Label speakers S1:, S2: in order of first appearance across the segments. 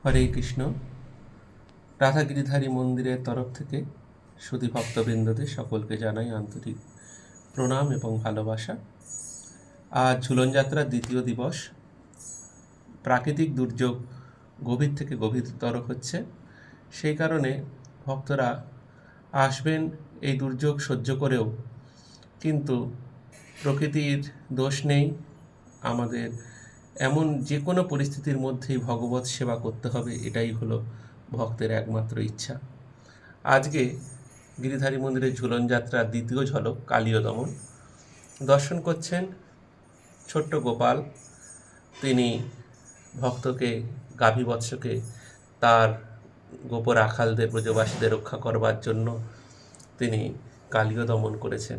S1: হরে কৃষ্ণ। রাধাগিরিধারী মন্দিরের তরফ থেকে সুধী ভক্তবৃন্দদের সকলকে জানাই আন্তরিক প্রণাম এবং ভালোবাসা। আজ ঝুলন যাত্রার দ্বিতীয় দিবস। প্রাকৃতিক দুর্যোগ গভীর থেকে গভীরতর হচ্ছে, সেই কারণে ভক্তরা আসবেন এই দুর্যোগ সহ্য করেও, কিন্তু প্রকৃতির দোষ নেই। আমাদের এমন যে কোনো পরিস্থিতির মধ্যেই ভগবত সেবা করতে হবে, এটাই হলো ভক্তের একমাত্র ইচ্ছা। আজকে গিরিধারী মন্দিরের ঝুলন যাত্রার দ্বিতীয় ঝলক কালীয় দমন দর্শন করছেন ছোট্ট গোপাল। তিনি ভক্তকে, গাভী বৎসকে তার গোপর রাখালদের, ব্রজবাসীদের রক্ষা করবার জন্য তিনি কালীয় দমন করেছেন।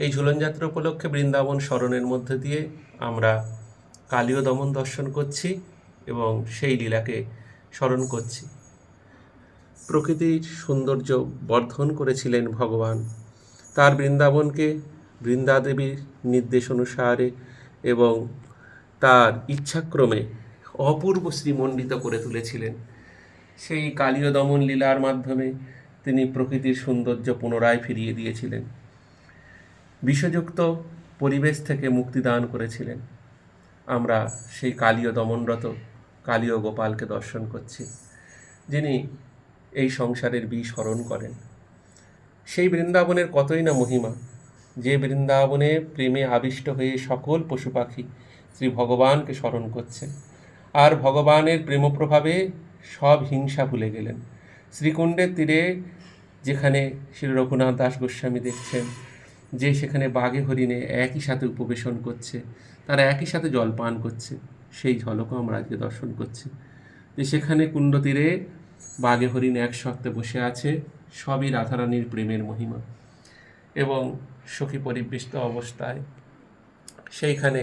S1: এই ঝুলন যাত্রা উপলক্ষে বৃন্দাবন স্মরণের মধ্যে দিয়ে আমরা কালীয় দমন দর্শন করছি এবং সেই লীলাকে স্মরণ করছি। প্রকৃতির সৌন্দর্য বর্ধন করেছিলেন ভগবান। তার বৃন্দাবনকে বৃন্দাদেবীর নির্দেশ অনুসারে এবং তার ইচ্ছাক্রমে অপূর্ব শ্রীমণ্ডিত করে তুলেছিলেন। সেই কালীয় দমন লীলার মাধ্যমে তিনি প্রকৃতির সৌন্দর্য পুনরায় ফিরিয়ে দিয়েছিলেন, বিষযুক্ত পরিবেশ থেকে মুক্তিদান করেছিলেন। আমরা সেই কালীয় দমনরত কালীয় গোপালকে দর্শন করছি, যিনি এই সংসারের বিষ হরণ করেন। সেই বৃন্দাবনের কতই না মহিমা, যে বৃন্দাবনে প্রেমে আবিষ্ট হয়ে সকল পশু পাখি শ্রী ভগবানকে স্মরণ করছে, আর ভগবানের প্রেমপ্রভাবে সব হিংসা ভুলে গেলেন। শ্রীকুণ্ডের তীরে যেখানে শ্রী রঘুনাথ দাস গোস্বামী দেখছেন যে সেখানে বাঘে হরিণে একই সাথে উপবেশন করছে, তারা একই সাথে জল পান করছে, সেই ঝলকও আমরা আজকে দর্শন করছি। যে সেখানে কুণ্ড তীরে বাঘে হরিণ একসাথে বসে আছে, সবই রাধারানীর প্রেমের মহিমা। এবং সখী পরিবেষ্ট অবস্থায় সেইখানে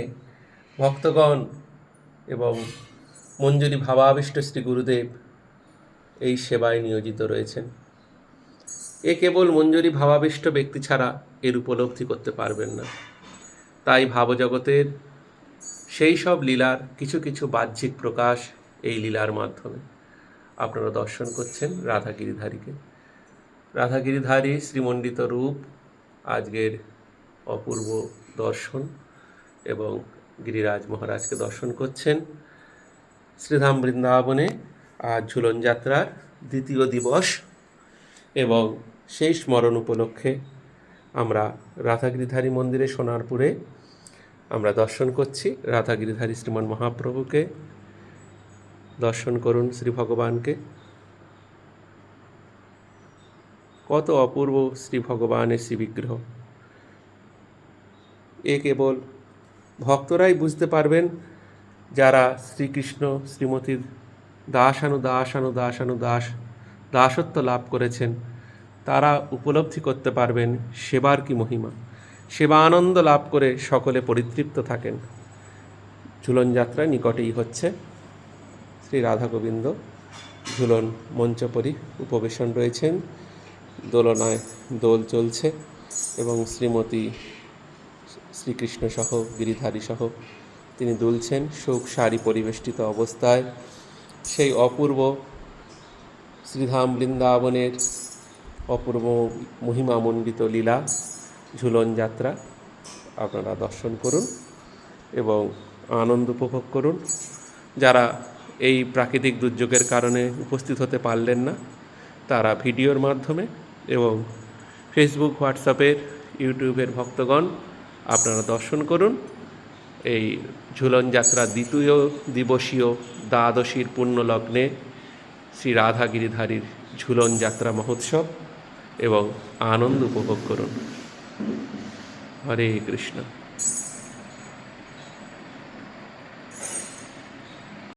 S1: ভক্তগণ এবং মঞ্জুরি ভাবাবিষ্ট শ্রী গুরুদেব এই সেবায় নিয়োজিত রয়েছেন। এ কেবল মঞ্জুরি ভাবাবিষ্ট ব্যক্তি ছাড়া এর উপলব্ধি করতে পারবেন না। তাই ভাবজগতের সেই সব লীলার কিছু কিছু বাহ্যিক প্রকাশ এই লীলার মাধ্যমে আপনারা দর্শন করছেন রাধাগিরিধারীকে। রাধাগিরিধারী শ্রীমণ্ডিত রূপ আজকের অপূর্ব দর্শন, এবং গিরিরাজ মহারাজকে দর্শন করছেন শ্রীধাম বৃন্দাবনে। আজ ঝুলন যাত্রার দ্বিতীয় দিবস এবং সেই স্মরণ উপলক্ষে আমরা রাধাগিরিধারী মন্দিরে সোনারপুরে আমরা দর্শন করছি রাধাগিরিধারী শ্রীমান মহাপ্রভুকে। দর্শন করুন শ্রী ভগবানকে। কত অপূর্ব শ্রী ভগবানের শ্রীবিগ্রহ! এ কেবল ভক্তরাই বুঝতে পারবেন, যারা শ্রীকৃষ্ণ শ্রীমতীর দাসত্ব লাভ করেছেন, তারা উপলব্ধি করতে পারবেন সেবার কি মহিমা। সেবা আনন্দ লাভ করে সকলে পরিতৃপ্ত থাকেন। ঝুলন যাত্রা নিকটেই হচ্ছে। শ্রী রাধা গোবিন্দ ঝুলন মঞ্চপরি উপবেশন রয়েছেন, দোলনায় দোল চলছে এবং শ্রীমতী শ্রীকৃষ্ণ সহ গিরিধারী সহ তিনি দুলছেন শোক শাড়ি পরিবেষ্টিত অবস্থায়। সেই অপূর্ব শ্রীধাম বৃন্দাবনের অপূর্ব মহিমামণ্ডিত লীলা ঝুলন যাত্রা আপনারা দর্শন করুন এবং আনন্দ উপভোগ করুন। যারা এই প্রাকৃতিক দুর্যোগের কারণে উপস্থিত হতে পারলেন না, তারা ভিডিওর মাধ্যমে এবং ফেসবুক, হোয়াটসঅ্যাপের, ইউটিউবের ভক্তগণ আপনারা দর্শন করুন এই ঝুলন যাত্রা দ্বিতীয় দিবসীয় দ্বাদশীর পুণ্যলগ্নে শ্রী রাধাগিরিধারীর ঝুলন যাত্রা মহোৎসব এবং আনন্দ উপভোগ করুন। হরে কৃষ্ণ।